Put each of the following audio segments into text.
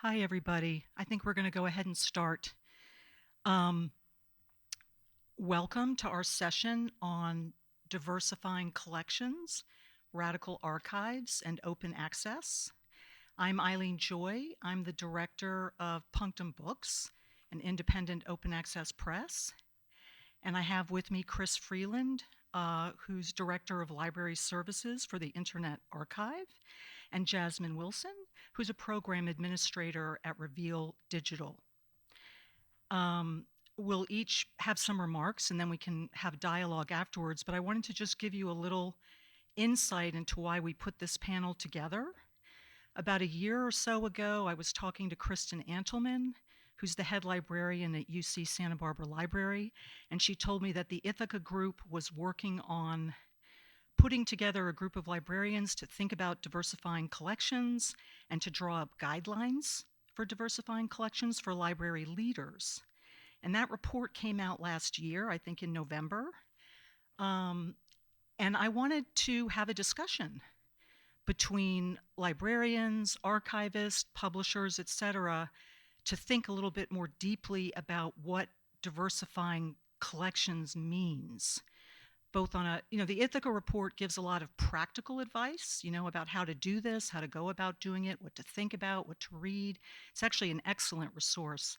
Hi, everybody. I think we're going to go ahead and start. Um, Welcome to our session on diversifying collections, radical archives, and open access. I'm Eileen Joy. I'm the director of Punctum Books, an independent open access press. And I have with me Chris Freeland, who's director of library services for the Internet Archive, and Jasmine Wilson, who's a program administrator at Reveal Digital. Um, we'll each have some remarks and then we can have dialogue afterwards, but I wanted to just give you a little insight into why we put this panel together. About a year or so ago, I was talking to Kristen Antelman, who's the head librarian at UC Santa Barbara Library, and she told me that the ITHAKA group was working on putting together a group of librarians to think about diversifying collections and to draw up guidelines for diversifying collections for library leaders. And that report came out last year, I think in November. Um, and I wanted to have a discussion between librarians, archivists, publishers, et cetera, to think a little bit more deeply about what diversifying collections means. Both on the ITHAKA report gives a lot of practical advice, about how to do this, how to go about doing it, what to think about, what to read. It's actually an excellent resource.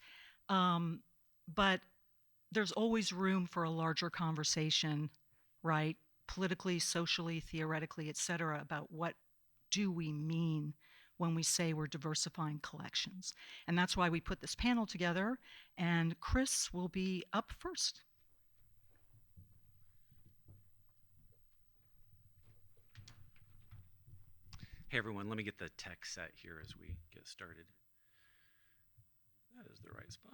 But there's always room for a larger conversation, right? Politically, socially, theoretically, et cetera, about what do we mean when we say we're diversifying collections. And that's why we put this panel together, and Chris will be up first. Hey everyone, let me get the tech set here as we get started. That is the right spot.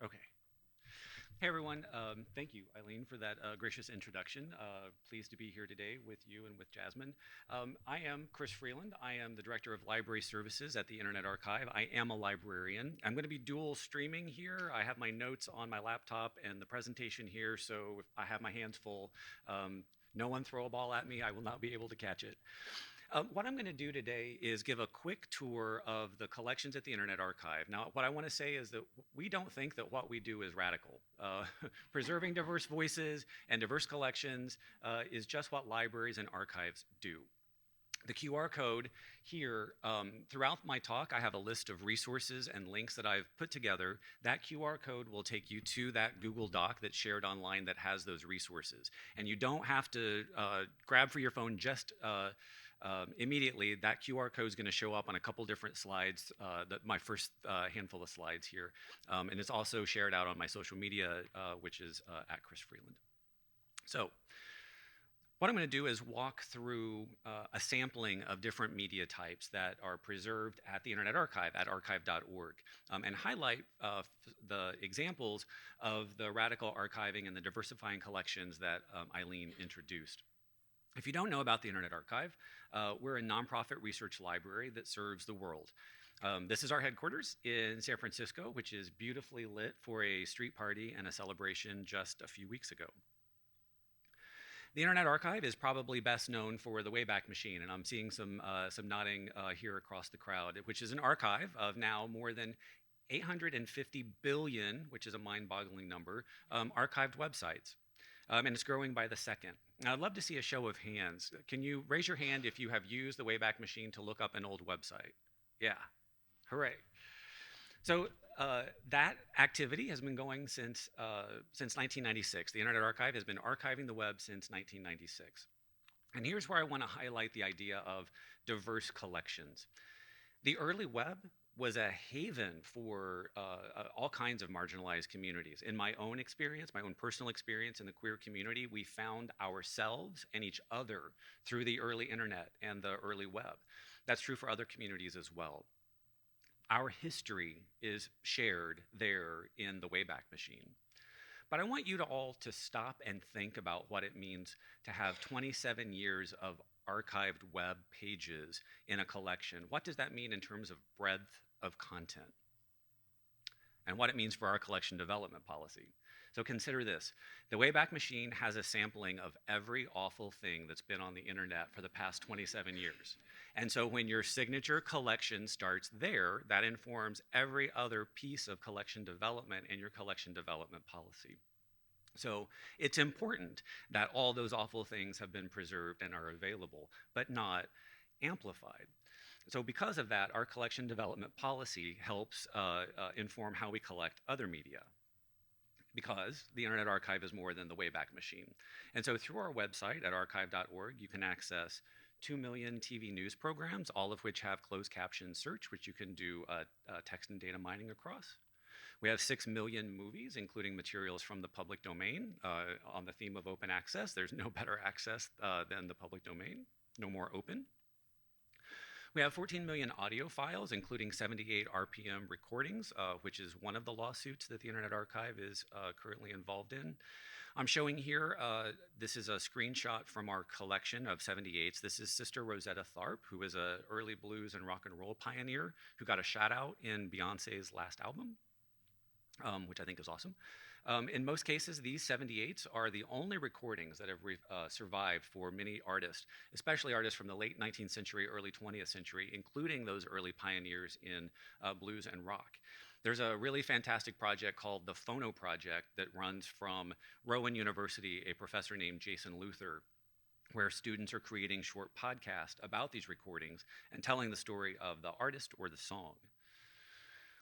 Okay. Hey everyone, thank you Eileen for that gracious introduction. Pleased to be here today with you and with Jasmine. I am Chris Freeland. I am the Director of Library Services at the Internet Archive. I am a librarian. I'm going to be dual streaming here. I have my notes on my laptop and the presentation here, so if I have my hands full, no one throw a ball at me. I will not be able to catch it. What I'm going to do today is give a quick tour of the collections at the Internet Archive. Now, what I want to say is that we don't think that what we do is radical. Preserving diverse voices and diverse collections is just what libraries and archives do. The QR code here, throughout my talk, I have a list of resources and links that I've put together. That QR code will take you to that Google Doc that's shared online that has those resources. And you don't have to grab for your phone just immediately. That QR code is going to show up on a couple different slides, my first handful of slides here. And it's also shared out on my social media, which is at Chris Freeland. So what I'm going to do is walk through a sampling of different media types that are preserved at the Internet Archive at archive.org and highlight the examples of the radical archiving and the diversifying collections that Eileen introduced. If you don't know about the Internet Archive, we're a nonprofit research library that serves the world. This is our headquarters in San Francisco, which is beautifully lit for a street party and a celebration just a few weeks ago. The Internet Archive is probably best known for the Wayback Machine, and I'm seeing some nodding here across the crowd, which is an archive of now more than 850 billion, which is a mind-boggling number, archived websites. And it's growing by the second. Now, I'd love to see a show of hands. Can you raise your hand if you have used the Wayback Machine to look up an old website? Yeah, hooray. So that activity has been going since 1996. The Internet Archive has been archiving the web since 1996. And here's where I want to highlight the idea of diverse collections. The early web was a haven for all kinds of marginalized communities. In my own experience, my own personal experience in the queer community, we found ourselves and each other through the early internet and the early web. That's true for other communities as well. Our history is shared there in the Wayback Machine. But I want you to all to stop and think about what it means to have 27 years of archived web pages in a collection. What does that mean in terms of breadth of content? and what it means for our collection development policy. So consider this. The Wayback Machine has a sampling of every awful thing that's been on the internet for the past 27 years. And so when your signature collection starts there, that informs every other piece of collection development in your collection development policy. So it's important that all those awful things have been preserved and are available, but not amplified. So because of that, our collection development policy helps inform how we collect other media, because the Internet Archive is more than the Wayback Machine. And so through our website at archive.org, you can access 2 million TV news programs, all of which have closed caption search, which you can do text and data mining across. We have 6 million movies, including materials from the public domain. On the theme of open access, there's no better access than the public domain, no more open. We have 14 million audio files, including 78 RPM recordings, which is one of the lawsuits that the Internet Archive is currently involved in. I'm showing here, this is a screenshot from our collection of 78s. This is Sister Rosetta Tharpe, who was an early blues and rock and roll pioneer who got a shout out in Beyonce's last album, which I think is awesome. In most cases, these 78s are the only recordings that have survived for many artists, especially artists from the late 19th century, early 20th century, including those early pioneers in blues and rock. There's a really fantastic project called the Phono Project that runs from Rowan University, a professor named Jason Luther, where students are creating short podcasts about these recordings and telling the story of the artist or the song.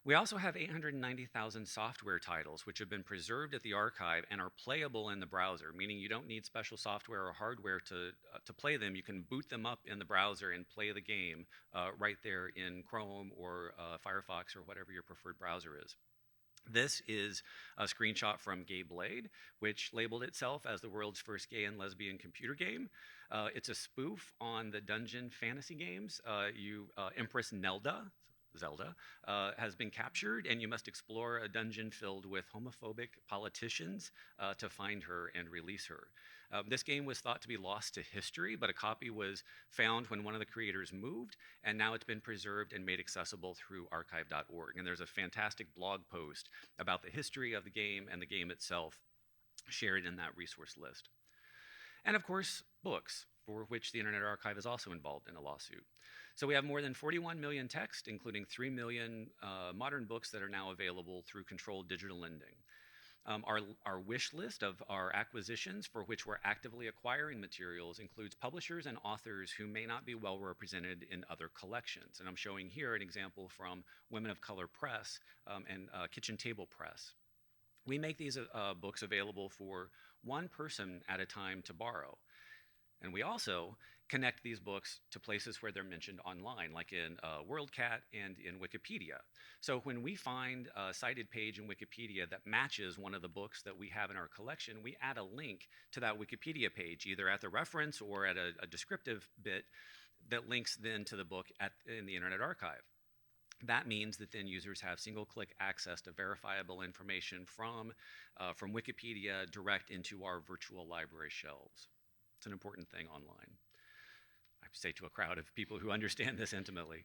We also have 890,000 software titles which have been preserved at the archive and are playable in the browser, meaning you don't need special software or hardware to play them. You can boot them up in the browser and play the game right there in Chrome or Firefox or whatever your preferred browser is. This is a screenshot from Gay Blade, which labeled itself as the world's first gay and lesbian computer game. It's a spoof on the dungeon fantasy games. Empress Zelda, has been captured, and you must explore a dungeon filled with homophobic politicians to find her and release her. This game was thought to be lost to history, but a copy was found when one of the creators moved, and now it's been preserved and made accessible through archive.org. And there's a fantastic blog post about the history of the game and the game itself shared in that resource list. And of course, books, for which the Internet Archive is also involved in a lawsuit. So we have more than 41 million texts, including 3 million modern books that are now available through controlled digital lending. Our wish list of our acquisitions for which we're actively acquiring materials includes publishers and authors who may not be well represented in other collections. And I'm showing here an example from Women of Color Press and Kitchen Table Press. We make these books available for one person at a time to borrow. And we also connect these books to places where they're mentioned online, like in WorldCat and in Wikipedia. So when we find a cited page in Wikipedia that matches one of the books that we have in our collection, we add a link to that Wikipedia page, either at the reference or at a descriptive bit that links then to the book in the Internet Archive. That means that then users have single-click access to verifiable information from Wikipedia direct into our virtual library shelves. It's an important thing online. I say to a crowd of people who understand this intimately.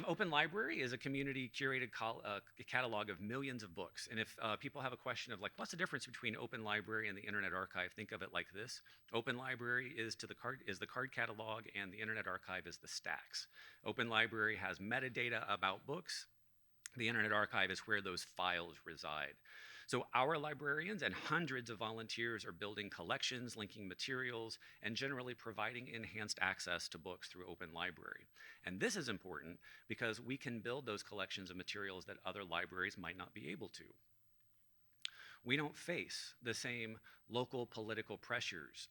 Open Library is a community-curated catalog of millions of books. And if people have a question of, like, what's the difference between Open Library and the Internet Archive, think of it like this. Open Library is the card catalog, and the Internet Archive is the stacks. Open Library has metadata about books. The Internet Archive is where those files reside. So our librarians and hundreds of volunteers are building collections, linking materials, and generally providing enhanced access to books through Open Library. And this is important because we can build those collections of materials that other libraries might not be able to. We don't face the same local political pressures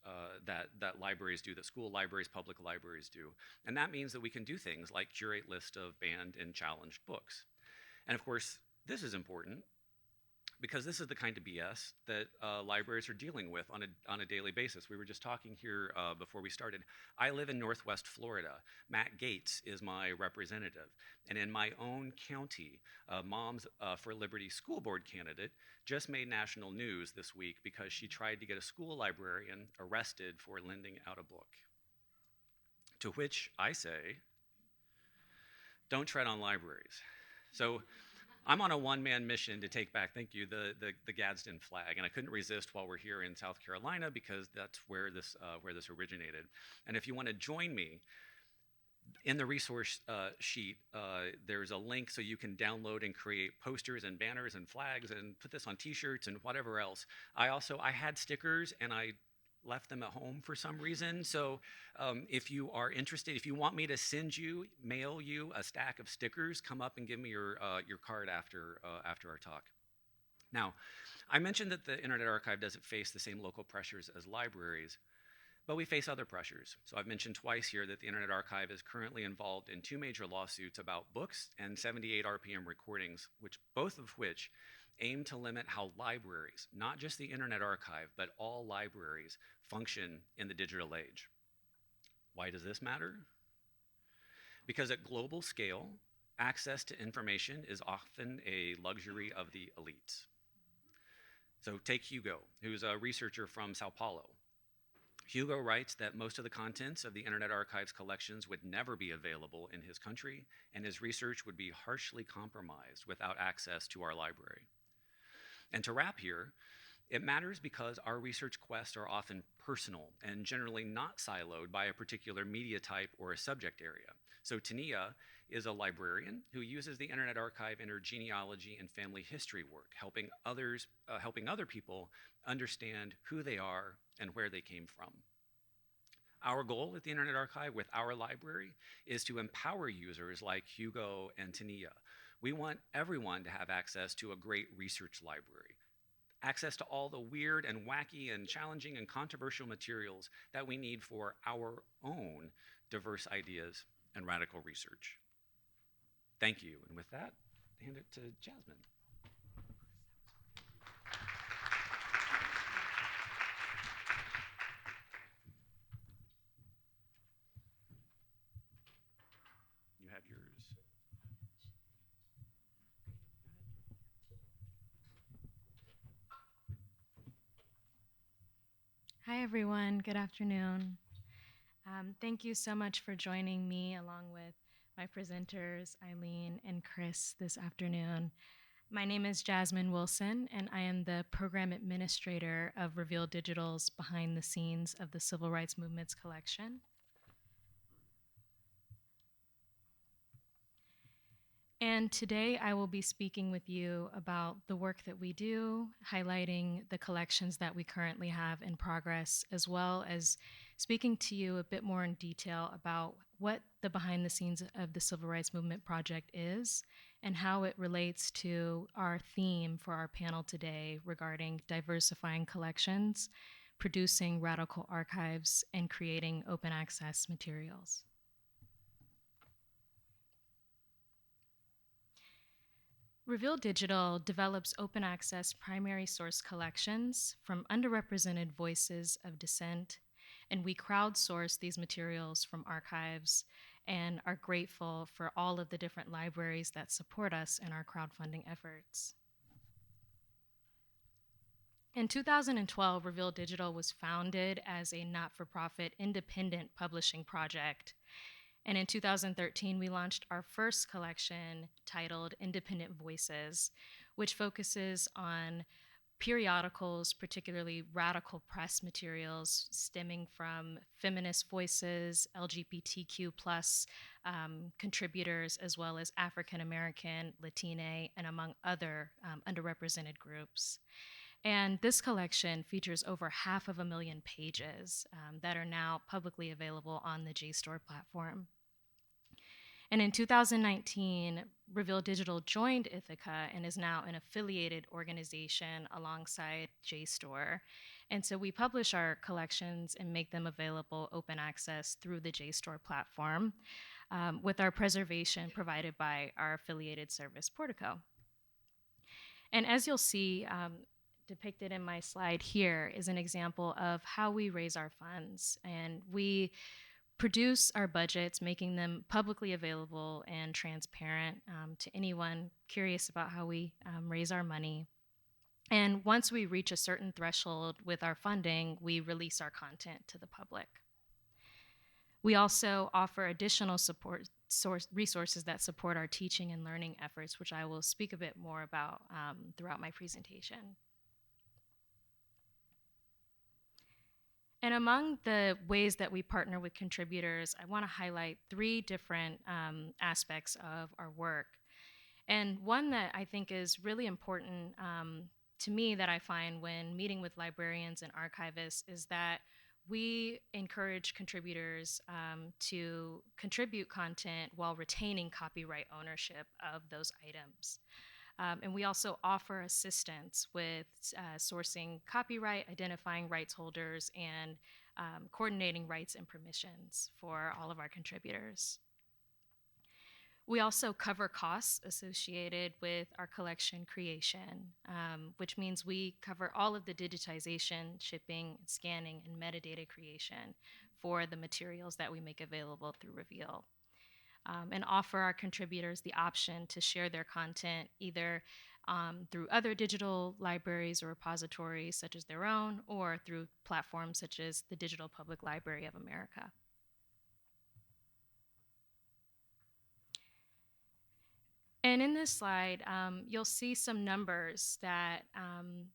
that libraries do, that school libraries, public libraries do. And that means that we can do things like curate lists of banned and challenged books. And of course, this is important because this is the kind of BS that libraries are dealing with on a daily basis. We were just talking here before we started. I live in Northwest Florida. Matt Gates is my representative. And in my own county, Moms for Liberty school board candidate just made national news this week because she tried to get a school librarian arrested for lending out a book. To which I say, don't tread on libraries. So I'm on a one-man mission to take back, thank you, the Gadsden flag, and I couldn't resist while we're here in South Carolina because that's where this originated. And if you want to join me, in the resource sheet, there's a link so you can download and create posters and banners and flags and put this on T-shirts and whatever else. I had stickers and I left them at home for some reason. So if you are interested, if you want me to mail you a stack of stickers, come up and give me your card after our talk. Now, I mentioned that the Internet Archive doesn't face the same local pressures as libraries, but we face other pressures. So I've mentioned twice here that the Internet Archive is currently involved in 2 major lawsuits about books and 78 RPM recordings, both of which aim to limit how libraries, not just the Internet Archive, but all libraries, function in the digital age. Why does this matter? Because at global scale, access to information is often a luxury of the elites. So take Hugo, who's a researcher from Sao Paulo. Hugo writes that most of the contents of the Internet Archive's collections would never be available in his country, and his research would be harshly compromised without access to our library. And to wrap here, it matters because our research quests are often personal and generally not siloed by a particular media type or a subject area. So Tania is a librarian who uses the Internet Archive in her genealogy and family history work, helping other people understand who they are and where they came from. Our goal at the Internet Archive with our library is to empower users like Hugo and Tania. We want everyone to have access to a great research library, access to all the weird and wacky and challenging and controversial materials that we need for our own diverse ideas and radical research. Thank you. And with that, I hand it to Jasmine. You have yours. Hi, everyone. Good afternoon. Thank you so much for joining me along with my presenters, Eileen and Chris, this afternoon. My name is Jasmine Wilson, and I am the program administrator of Reveal Digital's Behind the Scenes of the Civil Rights Movement's collection. And today I will be speaking with you about the work that we do, highlighting the collections that we currently have in progress, as well as speaking to you a bit more in detail about what the Behind the Scenes of the Civil Rights Movement project is and how it relates to our theme for our panel today regarding diversifying collections, producing radical archives, and creating open access materials. Reveal Digital develops open access primary source collections from underrepresented voices of dissent, and we crowdsource these materials from archives and are grateful for all of the different libraries that support us in our crowdfunding efforts. In 2012, Reveal Digital was founded as a not-for-profit independent publishing project. And in 2013, we launched our first collection titled Independent Voices, which focuses on periodicals, particularly radical press materials stemming from feminist voices, LGBTQ plus contributors, as well as African American, Latina, and among other underrepresented groups. And this collection features over 500,000 pages that are now publicly available on the JSTOR platform. And in 2019, Reveal Digital joined ITHAKA and is now an affiliated organization alongside JSTOR. And so we publish our collections and make them available open access through the JSTOR platform with our preservation provided by our affiliated service, Portico. And as you'll see, depicted in my slide here is an example of how we raise our funds. And we produce our budgets, making them publicly available and transparent to anyone curious about how we raise our money. And once we reach a certain threshold with our funding, we release our content to the public. We also offer additional support resources that support our teaching and learning efforts, which I will speak a bit more about throughout my presentation. And among the ways that we partner with contributors, I want to highlight three different aspects of our work. And one that I think is really important to me that I find when meeting with librarians and archivists is that we encourage contributors to contribute content while retaining copyright ownership of those items. And we also offer assistance with sourcing copyright, identifying rights holders, and coordinating rights and permissions for all of our contributors. We also cover costs associated with our collection creation, which means we cover all of the digitization, shipping, scanning, and metadata creation for the materials that we make available through Reveal. And offer our contributors the option to share their content either through other digital libraries or repositories such as their own, or through platforms such as the Digital Public Library of America. And in this slide, you'll see some numbers that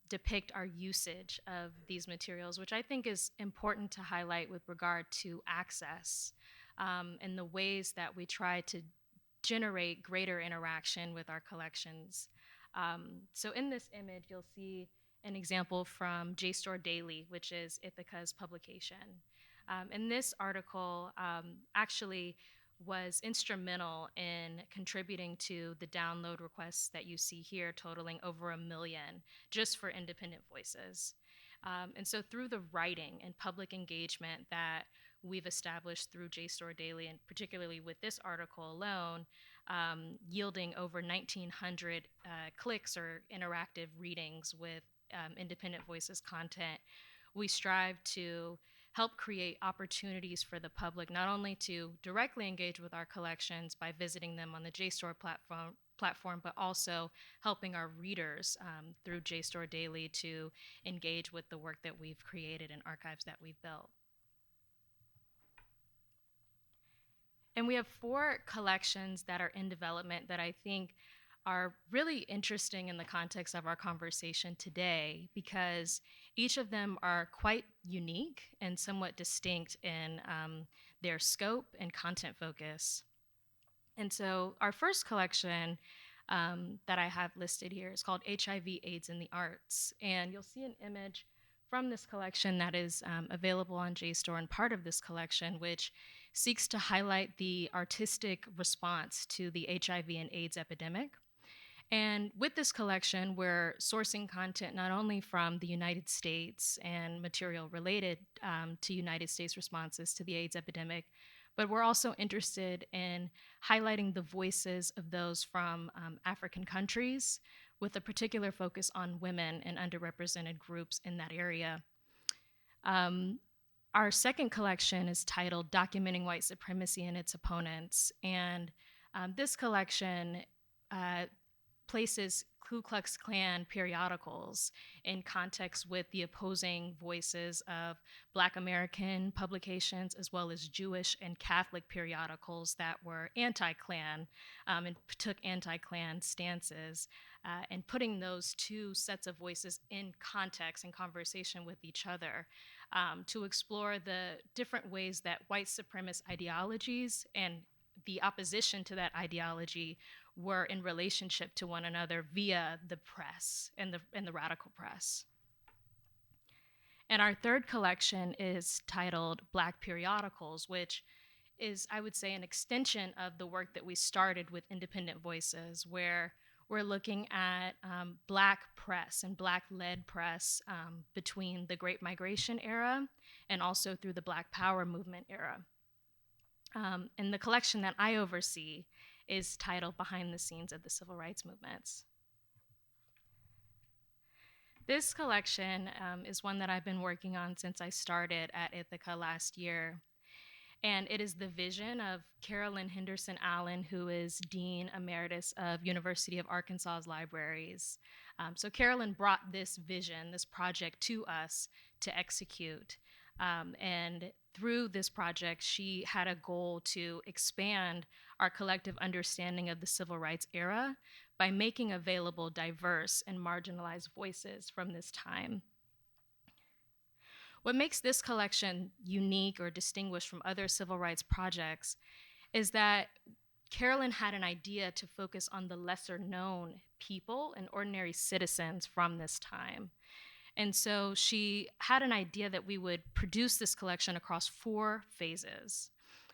depict our usage of these materials, which I think is important to highlight with regard to access and the ways that we try to generate greater interaction with our collections. So in this image, you'll see an example from JSTOR Daily, which is ITHAKA's publication. And this article actually was instrumental in contributing to the download requests that you see here, totaling over 1 million, just for independent voices. And so through the writing and public engagement that we've established through JSTOR Daily, and particularly with this article alone, yielding over 1,900 clicks or interactive readings with independent voices content, we strive to help create opportunities for the public, not only to directly engage with our collections by visiting them on the JSTOR platform, but also helping our readers through JSTOR Daily to engage with the work that we've created and archives that we've built. And we have 4 collections that are in development that I think are really interesting in the context of our conversation today, because each of them are quite unique and somewhat distinct in their scope and content focus. And so our first collection that I have listed here is called HIV/AIDS in the Arts. And you'll see an image from this collection that is available on JSTOR, and part of this collection, which seeks to highlight the artistic response to the HIV and AIDS epidemic. And with this collection, we're sourcing content not only from the United States and material related to United States responses to the AIDS epidemic, but we're also interested in highlighting the voices of those from African countries, with a particular focus on women and underrepresented groups in that area. Our second collection is titled Documenting White Supremacy and Its Opponents, and this collection places Ku Klux Klan periodicals in context with the opposing voices of Black American publications, as well as Jewish and Catholic periodicals that were anti-Klan and took anti-Klan stances, and putting those two sets of voices in context and conversation with each other to explore the different ways that white supremacist ideologies and the opposition to that ideology were in relationship to one another via the press and the radical press. And our third collection is titled Black Periodicals, which is, I would say, an extension of the work that we started with Independent Voices, where we're looking at Black press and Black-led press between the Great Migration era and also through the Black Power movement era. And the collection that I oversee is titled Behind the Scenes of the Civil Rights Movements. This collection is one that I've been working on since I started at ITHAKA last year. And it is the vision of Carolyn Henderson Allen, who is Dean Emeritus of University of Arkansas's libraries. So Carolyn brought this vision, this project to us to execute. And through this project, she had a goal to expand our collective understanding of the civil rights era by making available diverse and marginalized voices from this time. What makes this collection unique or distinguished from other civil rights projects is that Carolyn had an idea to focus on the lesser known people and ordinary citizens from this time. And so she had an idea that we would produce this collection across 4 phases.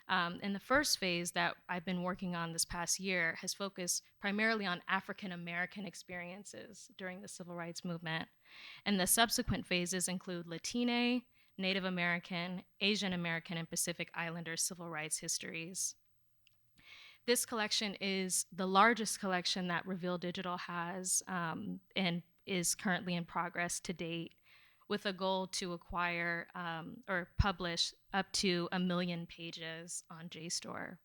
And the first phase that I've been working on this past year has focused primarily on African American experiences during the Civil Rights Movement. And the subsequent phases include Latine, Native American, Asian American, and Pacific Islander civil rights histories. This collection is the largest collection that Reveal Digital has and is currently in progress to date, with a goal to acquire or publish up to 1 million pages on JSTOR.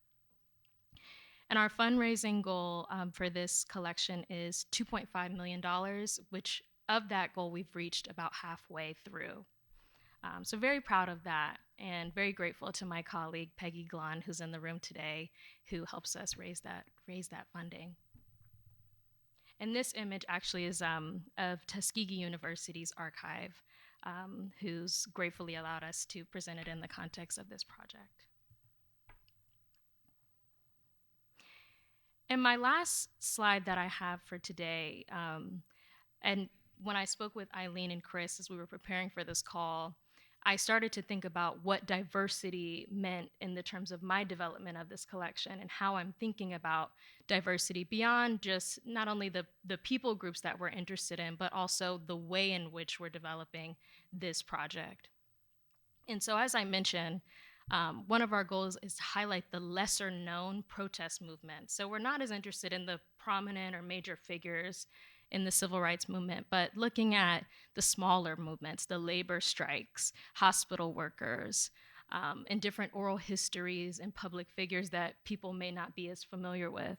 And our fundraising goal for this collection is $2.5 million, which of that goal we've reached about halfway through. So very proud of that, and very grateful to my colleague Peggy Glon, who's in the room today, who helps us raise that funding. And this image actually is of Tuskegee University's archive, who's gratefully allowed us to present it in the context of this project. And my last slide that I have for today, and when I spoke with Eileen and Chris as we were preparing for this call, I started to think about what diversity meant in the terms of my development of this collection and how I'm thinking about diversity beyond just not only the people groups that we're interested in, but also the way in which we're developing this project. And so as I mentioned, one of our goals is to highlight the lesser known protest movement. So we're not as interested in the prominent or major figures in the civil rights movement, but looking at the smaller movements, the labor strikes, hospital workers, and different oral histories and public figures that people may not be as familiar with.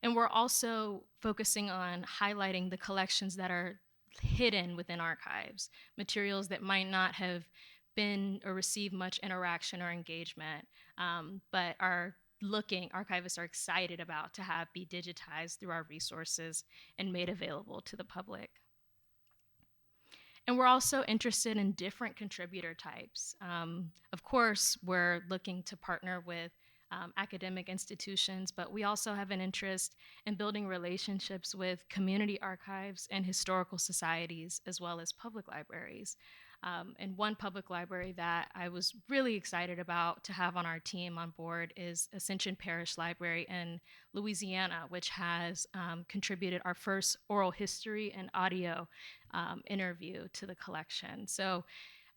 And we're also focusing on highlighting the collections that are hidden within archives, materials that might not have been or received much interaction or engagement, but archivists are excited about to have be digitized through our resources and made available to the public. And we're also interested in different contributor types. Of course, we're looking to partner with academic institutions, but we also have an interest in building relationships with community archives and historical societies, as well as public libraries. And one public library that I was really excited about to have on our team on board is Ascension Parish Library in Louisiana, which has contributed our first oral history and audio interview to the collection. So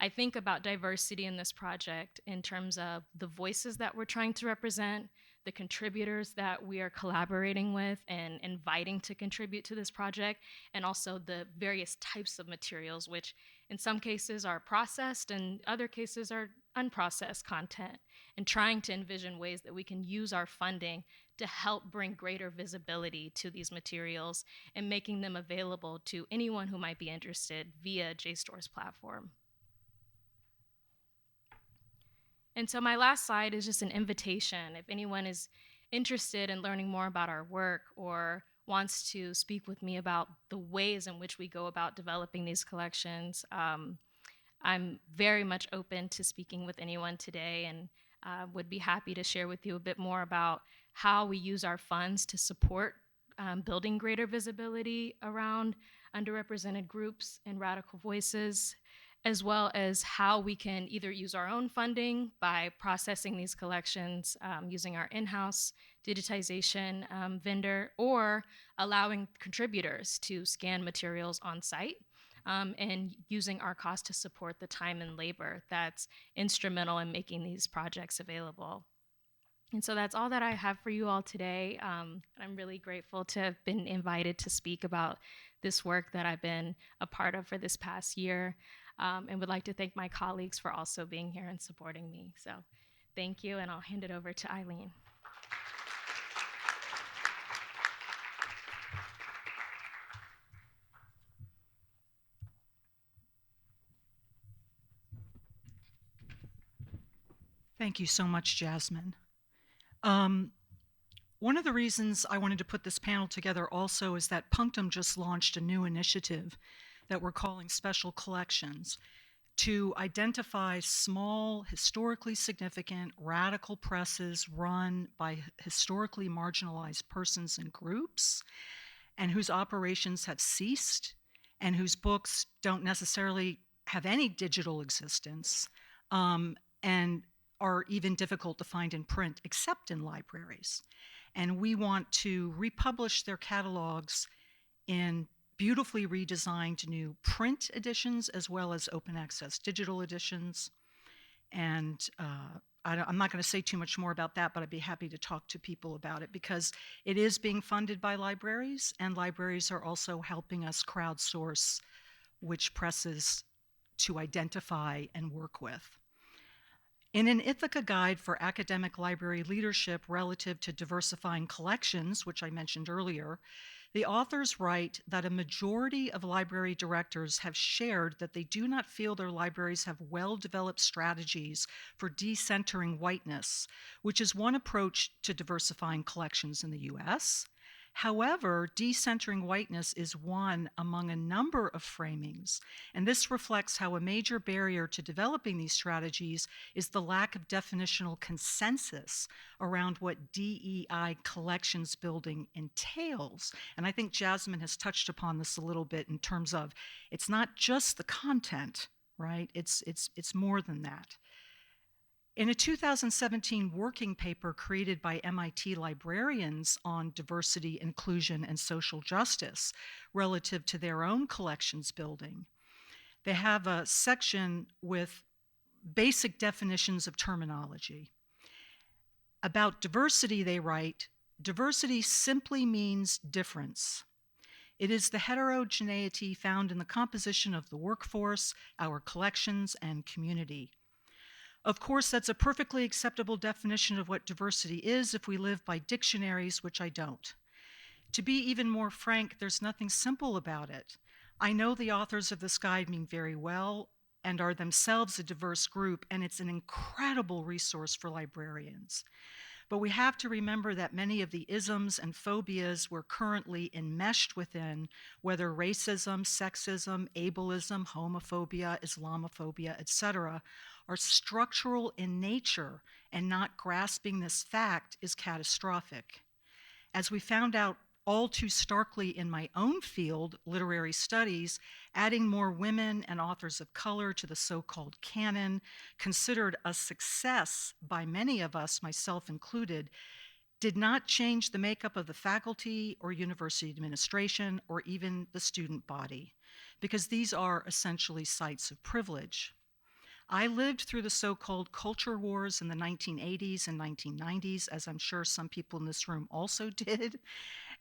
I think about diversity in this project in terms of the voices that we're trying to represent, the contributors that we are collaborating with and inviting to contribute to this project, and also the various types of materials, which in some cases are processed and other cases are unprocessed content, and trying to envision ways that we can use our funding to help bring greater visibility to these materials and making them available to anyone who might be interested via JSTOR's platform. And so my last slide is just an invitation. If anyone is interested in learning more about our work or wants to speak with me about the ways in which we go about developing these collections, I'm very much open to speaking with anyone today, and would be happy to share with you a bit more about how we use our funds to support building greater visibility around underrepresented groups and radical voices, as well as how we can either use our own funding by processing these collections using our in-house digitization vendor, or allowing contributors to scan materials on site and using our cost to support the time and labor that's instrumental in making these projects available. And so that's all that I have for you all today. I'm really grateful to have been invited to speak about this work that I've been a part of for this past year. And would like to thank my colleagues for also being here and supporting me. So thank you, and I'll hand it over to Eileen. Thank you so much, Jasmine. Um, One of the reasons I wanted to put this panel together also is that Punctum just launched a new initiative that we're calling Special Collections to identify small, historically significant, radical presses run by historically marginalized persons and groups, and whose operations have ceased, and whose books don't necessarily have any digital existence, and are even difficult to find in print, except in libraries. And we want to republish their catalogs in beautifully redesigned new print editions as well as open access digital editions. And I'm not going to say too much more about that, but I'd be happy to talk to people about it because it is being funded by libraries, and libraries are also helping us crowdsource which presses to identify and work with. In an ITHAKA guide for academic library leadership relative to diversifying collections, which I mentioned earlier, the authors write that a majority of library directors have shared that they do not feel their libraries have well-developed strategies for decentering whiteness, which is one approach to diversifying collections in the US. However, decentering whiteness is one among a number of framings, and this reflects how a major barrier to developing these strategies is the lack of definitional consensus around what DEI collections building entails. And I think Jasmine has touched upon this a little bit in terms of it's not just the content, right? It's more than that. In a 2017 working paper created by MIT librarians on diversity, inclusion, and social justice relative to their own collections building, they have a section with basic definitions of terminology. About diversity, they write, diversity simply means difference. It is the heterogeneity found in the composition of the workforce, our collections, and community. Of course, that's a perfectly acceptable definition of what diversity is if we live by dictionaries, which I don't. To be even more frank, there's nothing simple about it. I know the authors of this guide mean very well and are themselves a diverse group, and it's an incredible resource for librarians. But we have to remember that many of the isms and phobias we're currently enmeshed within, whether racism, sexism, ableism, homophobia, Islamophobia, etc., are structural in nature, and not grasping this fact is catastrophic. As we found out all too starkly in my own field, literary studies, adding more women and authors of color to the so-called canon, considered a success by many of us, myself included, did not change the makeup of the faculty or university administration or even the student body, because these are essentially sites of privilege. I lived through the so-called culture wars in the 1980s and 1990s, as I'm sure some people in this room also did.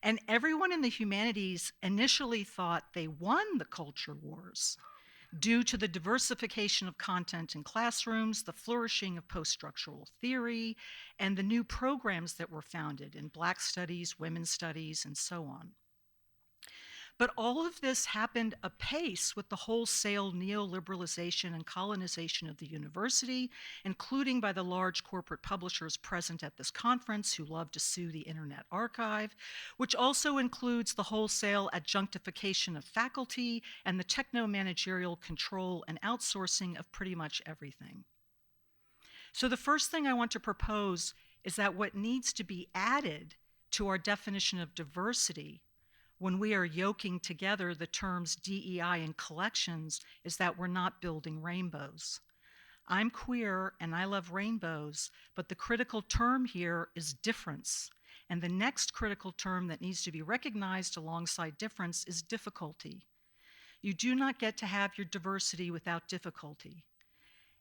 And everyone in the humanities initially thought they won the culture wars due to the diversification of content in classrooms, the flourishing of post-structural theory, and the new programs that were founded in Black studies, women's studies, and so on. But all of this happened apace with the wholesale neoliberalization and colonization of the university, including by the large corporate publishers present at this conference who love to sue the Internet Archive, which also includes the wholesale adjunctification of faculty and the techno-managerial control and outsourcing of pretty much everything. So the first thing I want to propose is that what needs to be added to our definition of diversity when we are yoking together the terms DEI and collections is that we're not building rainbows. I'm queer and I love rainbows, but the critical term here is difference. And the next critical term that needs to be recognized alongside difference is difficulty. You do not get to have your diversity without difficulty.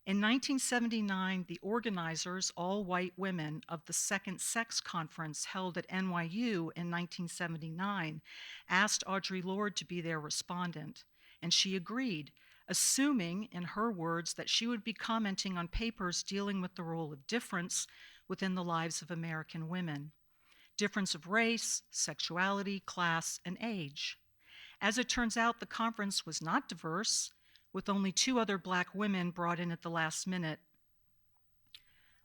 In 1979, the organizers, all white women, of the Second Sex Conference held at NYU in 1979 asked Audre Lorde to be their respondent, and she agreed, assuming, in her words, that she would be commenting on papers dealing with the role of difference within the lives of American women. Difference of race, sexuality, class, and age. As it turns out, the conference was not diverse, with only 2 other Black women brought in at the last minute.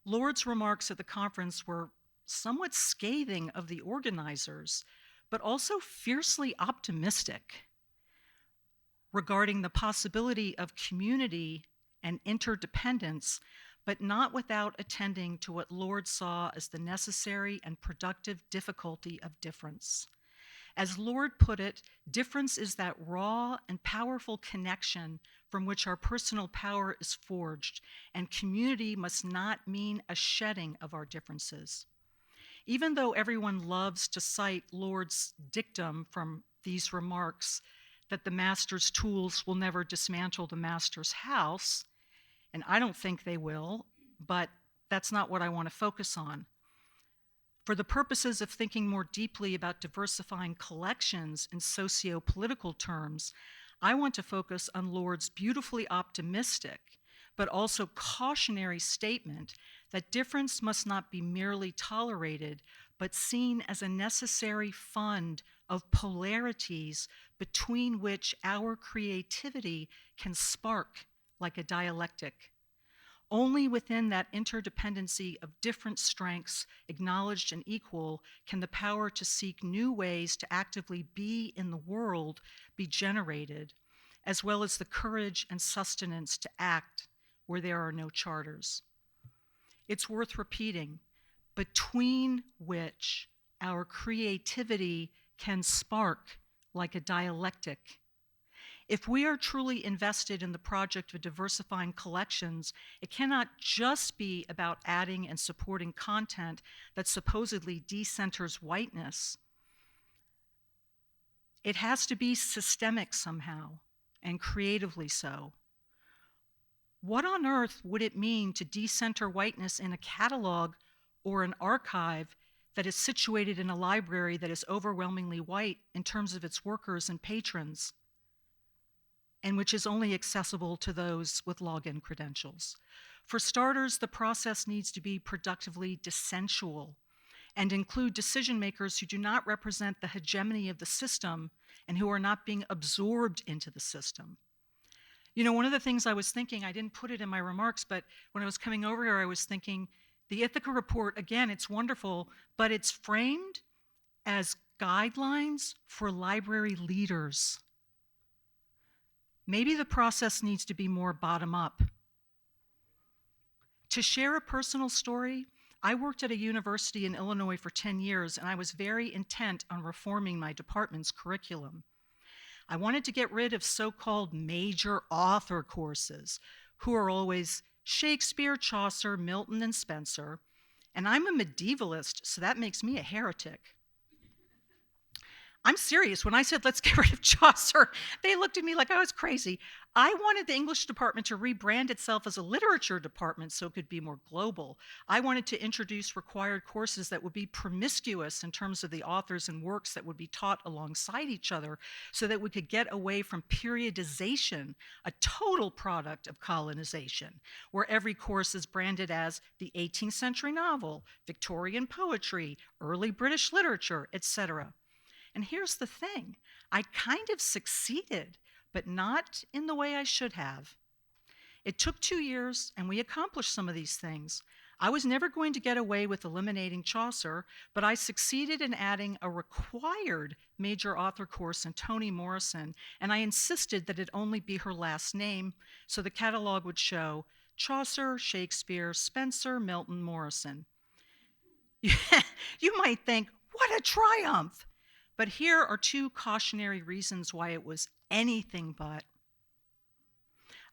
Lord's remarks at the conference were somewhat scathing of the organizers, but also fiercely optimistic regarding the possibility of community and interdependence, but not without attending to what Lord saw as the necessary and productive difficulty of difference. As Lord put it, difference is that raw and powerful connection from which our personal power is forged, and community must not mean a shedding of our differences. Even though everyone loves to cite Lord's dictum from these remarks that the master's tools will never dismantle the master's house, and I don't think they will, but that's not what I want to focus on. For the purposes of thinking more deeply about diversifying collections in socio-political terms, I want to focus on Lord's beautifully optimistic, but also cautionary statement that difference must not be merely tolerated, but seen as a necessary fund of polarities between which our creativity can spark like a dialectic. Only within that interdependency of different strengths, acknowledged and equal, can the power to seek new ways to actively be in the world be generated, as well as the courage and sustenance to act where there are no charters. It's worth repeating, between which our creativity can spark like a dialectic. If we are truly invested in the project of diversifying collections, it cannot just be about adding and supporting content that supposedly decenters whiteness. It has to be systemic somehow, and creatively so. What on earth would it mean to decenter whiteness in a catalog or an archive that is situated in a library that is overwhelmingly white in terms of its workers and patrons, and which is only accessible to those with login credentials? For starters, the process needs to be productively dissensual and include decision makers who do not represent the hegemony of the system and who are not being absorbed into the system. You know, one of the things I was thinking, I didn't put it in my remarks, but when I was coming over here, I was thinking, the ITHAKA report, again, it's wonderful, but it's framed as guidelines for library leaders. Maybe the process needs to be more bottom up. To share a personal story, I worked at a university in Illinois for 10 years, and I was very intent on reforming my department's curriculum. I wanted to get rid of so-called major author courses, who are always Shakespeare, Chaucer, Milton, and Spenser, and I'm a medievalist, so that makes me a heretic. I'm serious. When I said, let's get rid of Chaucer, they looked at me like I was crazy. I wanted the English department to rebrand itself as a literature department so it could be more global. I wanted to introduce required courses that would be promiscuous in terms of the authors and works that would be taught alongside each other so that we could get away from periodization, a total product of colonization, where every course is branded as the 18th century novel, Victorian poetry, early British literature, etc. And here's the thing, I kind of succeeded, but not in the way I should have. It took 2 years, and we accomplished some of these things. I was never going to get away with eliminating Chaucer, but I succeeded in adding a required major author course in Toni Morrison, and I insisted that it only be her last name, so the catalog would show Chaucer, Shakespeare, Spenser, Milton, Morrison. You might think, what a triumph! But here are 2 cautionary reasons why it was anything but.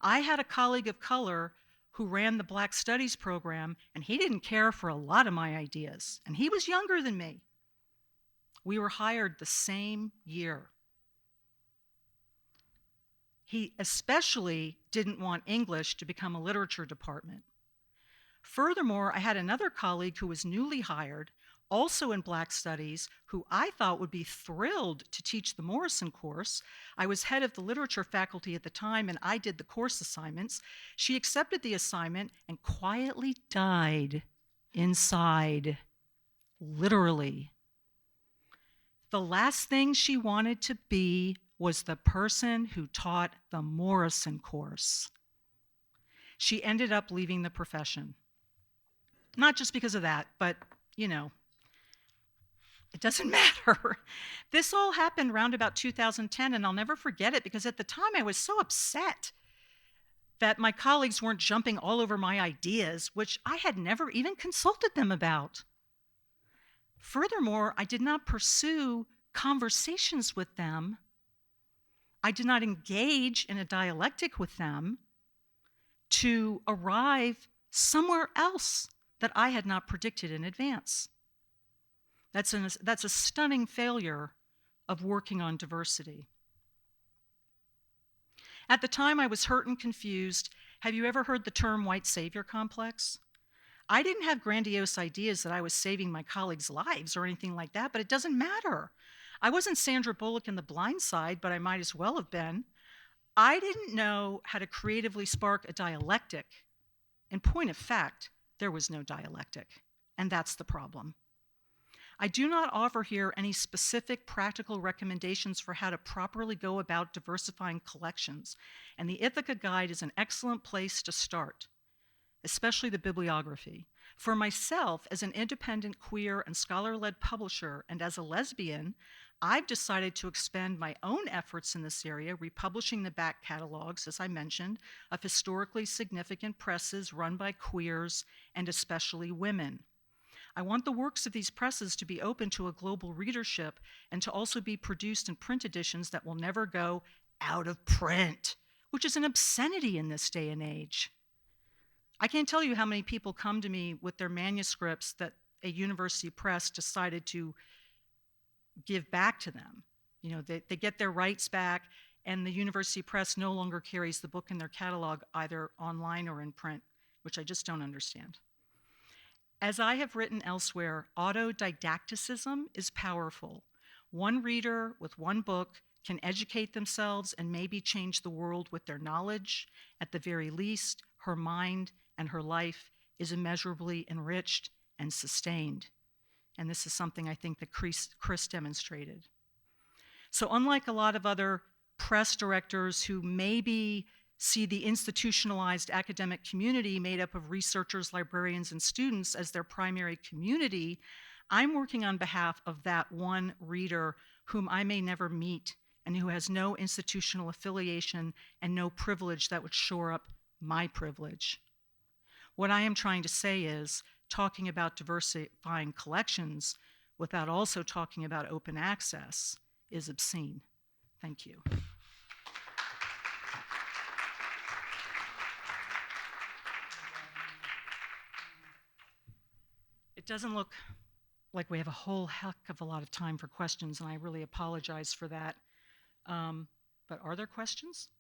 I had a colleague of color who ran the Black Studies program, and he didn't care for a lot of my ideas, and he was younger than me. We were hired the same year. He especially didn't want English to become a literature department. Furthermore, I had another colleague who was newly hired, also in Black Studies, who I thought would be thrilled to teach the Morrison course. I was head of the literature faculty at the time, and I did the course assignments. She accepted the assignment and quietly died inside, literally. The last thing she wanted to be was the person who taught the Morrison course. She ended up leaving the profession. Not just because of that, but, you know, it doesn't matter. This all happened around about 2010, and I'll never forget it because at the time I was so upset that my colleagues weren't jumping all over my ideas, which I had never even consulted them about. Furthermore, I did not pursue conversations with them. I did not engage in a dialectic with them to arrive somewhere else that I had not predicted in advance. That's a stunning failure of working on diversity. At the time, I was hurt and confused. Have you ever heard the term white savior complex? I didn't have grandiose ideas that I was saving my colleagues' lives or anything like that, but it doesn't matter. I wasn't Sandra Bullock in The Blind Side, but I might as well have been. I didn't know how to creatively spark a dialectic. In point of fact, there was no dialectic, and that's the problem. I do not offer here any specific practical recommendations for how to properly go about diversifying collections, and the ITHAKA guide is an excellent place to start, especially the bibliography. For myself, as an independent, queer, and scholar-led publisher, and as a lesbian, I've decided to expend my own efforts in this area, republishing the back catalogs, as I mentioned, of historically significant presses run by queers and especially women. I want the works of these presses to be open to a global readership and to also be produced in print editions that will never go out of print, which is an obscenity in this day and age. I can't tell you how many people come to me with their manuscripts that a university press decided to give back to them. You know, they get their rights back, and the university press no longer carries the book in their catalog either online or in print, which I just don't understand. As I have written elsewhere, autodidacticism is powerful. One reader with one book can educate themselves and maybe change the world with their knowledge. At the very least, her mind and her life is immeasurably enriched and sustained. And this is something I think that Chris demonstrated. So unlike a lot of other press directors who maybe see the institutionalized academic community made up of researchers, librarians, and students as their primary community, I'm working on behalf of that one reader whom I may never meet and who has no institutional affiliation and no privilege that would shore up my privilege. What I am trying to say is, talking about diversifying collections without also talking about open access is obscene. Thank you. It doesn't look like we have a whole heck of a lot of time for questions, and I really apologize for that. But are there questions?